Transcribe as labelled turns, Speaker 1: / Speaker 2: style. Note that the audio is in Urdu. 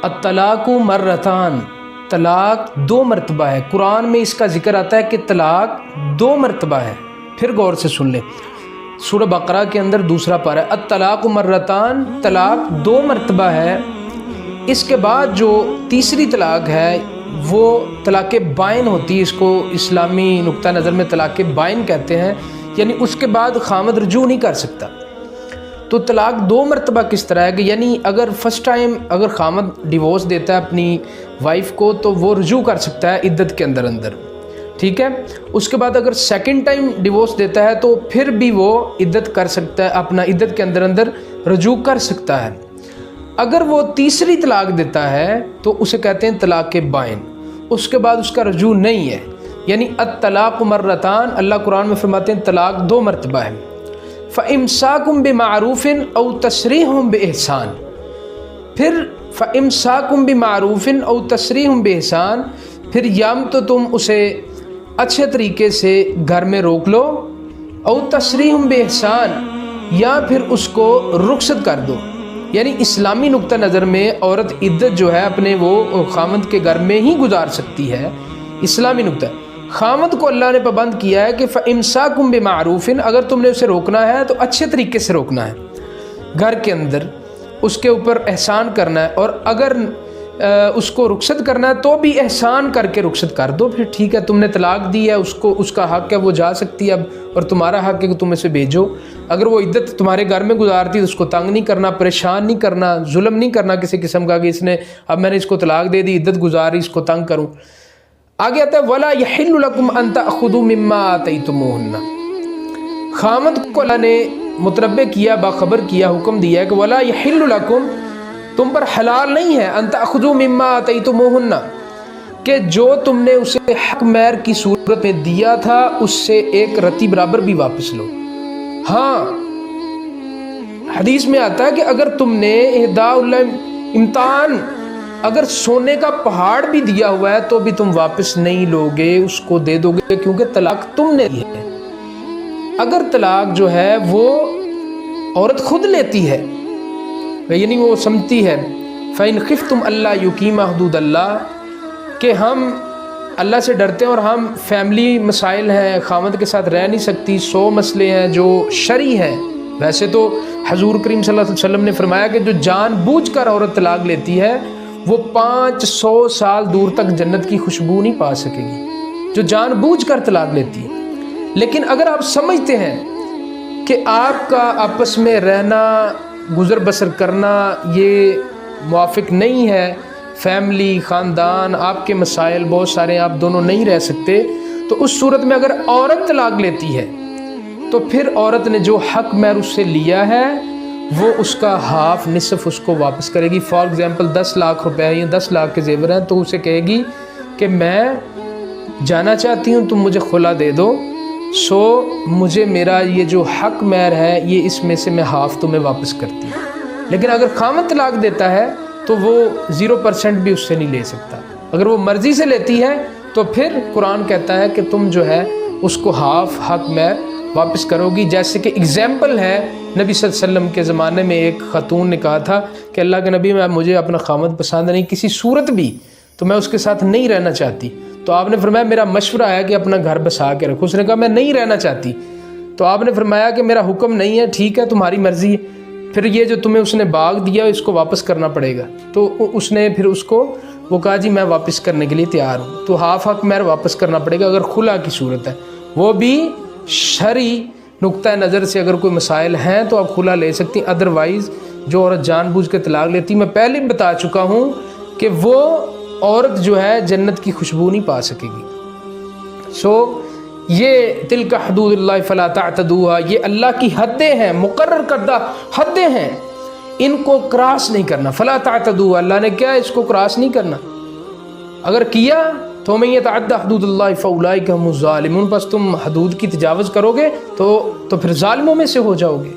Speaker 1: الطلاق مرتان، طلاق 2 مرتبہ ہے۔ قرآن میں اس کا ذکر آتا ہے کہ طلاق 2 مرتبہ ہے۔ پھر غور سے سن لیں، سورہ بقرہ کے اندر 2 پارہ، الطلاق مرتان، طلاق 2 مرتبہ ہے۔ اس کے بعد جو تیسری طلاق ہے وہ طلاق بائن ہوتی ہے، اس کو اسلامی نقطہ نظر میں طلاق بائن کہتے ہیں، یعنی اس کے بعد خامد رجوع نہیں کر سکتا۔ تو طلاق 2 مرتبہ کس طرح ہے کہ یعنی اگر فرسٹ ٹائم اگر خامد ڈیورس دیتا ہے اپنی وائف کو تو وہ رجوع کر سکتا ہے عدت کے اندر، ٹھیک ہے۔ اس کے بعد اگر سیکنڈ ٹائم ڈیورس دیتا ہے تو پھر بھی وہ عدت کر سکتا ہے، اپنا عدت کے اندر رجوع کر سکتا ہے۔ اگر وہ تیسری طلاق دیتا ہے تو اسے کہتے ہیں طلاق بائن، اس کے بعد اس کا رجوع نہیں ہے، یعنی الطلاق مرتان، اللہ قرآن میں فرماتے ہیں طلاق 2 مرتبہ ہے۔ فَإِمْسَاكُمْ بِمَعْرُوفٍ أَوْ تَسْرِيحٌ بِإِحْسَانٍ، پھر فَإِمْسَاكُمْ بِمَعْرُوفٍ أَوْ تَسْرِيحٌ بِإِحْسَانٍ، پھر یا تو تم اسے اچھے طریقے سے گھر میں روک لو، او تسریح بإحسان، یا پھر اس کو رخصت کر دو۔ یعنی اسلامی نقطہ نظر میں عورت عدت جو ہے اپنے وہ خامد کے گھر میں ہی گزار سکتی ہے، اسلامی نقطہ۔ خامد کو اللہ نے پابند کیا ہے کہ فَإِمْسَاكُمْ بِمَعْرُوفٍ، اگر تم نے اسے روکنا ہے تو اچھے طریقے سے روکنا ہے، گھر کے اندر اس کے اوپر احسان کرنا ہے، اور اگر اس کو رخصت کرنا ہے تو بھی احسان کر کے رخصت کر دو، پھر ٹھیک ہے، تم نے طلاق دی ہے، اس کا حق ہے، وہ جا سکتی ہے اب، اور تمہارا حق ہے کہ تم اسے بھیجو۔ اگر وہ عدت تمہارے گھر میں گزارتی ہے تو اس کو تنگ نہیں کرنا، پریشان نہیں کرنا، ظلم نہیں کرنا کسی قسم کا کہ اس نے اب میں نے اس کو طلاق دے دی، عدت گزاری، اس کو تنگ کروں۔ آگے آتا ہے وَلَا يَحِلُّ لَكُمْ أَن تَأْخُذُوا مِمَّا آتَيْتُمُوهُنَّ، خامد کو اللہ نے متنبہ کیا، باخبر کیا، حکم دیا ہے کہ وَلَا يَحِلُّ لَكُمْ، تم پر حلال نہیں ہے، ان تأخذوا مما آتیتموہن، کہ جو تم نے اسے حق مہر کی صورت میں دیا تھا اس سے 1 رتی برابر بھی واپس لو۔ ہاں حدیث میں آتا ہے کہ اگر تم نے اہداء امتحان، اگر سونے کا پہاڑ بھی دیا ہوا ہے تو بھی تم واپس نہیں لوگے، اس کو دے دو گے، کیونکہ طلاق تم نے دی ہے۔ اگر طلاق جو ہے وہ عورت خود لیتی ہے، یعنی وہ سمجھتی ہے فَإِنْ خِفْتُمْ أَلَّا يُقِيمَ حُدُودَ اللَّهِ، کہ ہم اللہ سے ڈرتے ہیں اور ہم فیملی مسائل ہیں، خامد کے ساتھ رہ نہیں سکتی، 100 مسئلے ہیں جو شرعی ہیں۔ ویسے تو حضور کریم صلی اللہ علیہ وسلم نے فرمایا کہ جو جان بوجھ کر عورت طلاق لیتی ہے وہ 500 سال دور تک جنت کی خوشبو نہیں پا سکے گی، جو جان بوجھ کر طلاق لیتی ہے۔ لیکن اگر آپ سمجھتے ہیں کہ آپ کا آپس میں رہنا، گزر بسر کرنا یہ موافق نہیں ہے، فیملی، خاندان، آپ کے مسائل بہت سارے، آپ دونوں نہیں رہ سکتے، تو اس صورت میں اگر عورت طلاق لیتی ہے تو پھر عورت نے جو حق مہر اس سے لیا ہے وہ اس کا ہاف، نصف اس کو واپس کرے گی۔ فار ایگزامپل 10 لاکھ روپے یا 10 لاکھ کے زیور ہیں تو اسے کہے گی کہ میں جانا چاہتی ہوں، تم مجھے خلا دے دو، سو مجھے میرا یہ جو حق مہر ہے یہ اس میں سے میں ہاف تمہیں واپس کرتی ہوں۔ لیکن اگر خامد طلاق دیتا ہے تو وہ 0% بھی اس سے نہیں لے سکتا۔ اگر وہ مرضی سے لیتی ہے تو پھر قرآن کہتا ہے کہ تم جو ہے اس کو ہاف حق مہر واپس کرو گی۔ جیسے کہ اگزامپل ہے، نبی صلی اللہ علیہ وسلم کے زمانے میں ایک خاتون نے کہا تھا کہ اللہ کے نبی، مجھے اپنا خامد پسند نہیں کسی صورت بھی، تو میں اس کے ساتھ نہیں رہنا چاہتی۔ تو آپ نے فرمایا میرا مشورہ ہے کہ اپنا گھر بسا کے رکھو۔ اس نے کہا میں نہیں رہنا چاہتی، تو آپ نے فرمایا کہ میرا حکم نہیں ہے، ٹھیک ہے تمہاری مرضی ہے، پھر یہ جو تمہیں اس نے باغ دیا اس کو واپس کرنا پڑے گا۔ تو اس نے پھر اس کو وہ کہا جی میں واپس کرنے کے لیے تیار ہوں، تو ہاف حق مہر واپس کرنا پڑے گا اگر خلا کی صورت ہے، وہ بھی شرعی نقطہ نظر سے اگر کوئی مسائل ہیں تو آپ خلا لے سکتی ہیں۔ ادروائز جو عورت جان بوجھ کے طلاق لیتی، میں پہلے بھی بتا چکا ہوں کہ وہ عورت جو ہے جنت کی خوشبو نہیں پا سکے گی۔ یہ تلک حدود اللہ فلا تعتدوها، یہ اللہ کی حدیں ہیں، مقرر کردہ حدیں ہیں، ان کو کراس نہیں کرنا۔ فلا تعتدوها، اللہ نے کیا اس کو کراس نہیں کرنا، اگر کیا تو من یتعدی حدود اللہ فاولئک هم الظالمون، بس تم حدود کی تجاوز کرو گے تو پھر ظالموں میں سے ہو جاؤ گے۔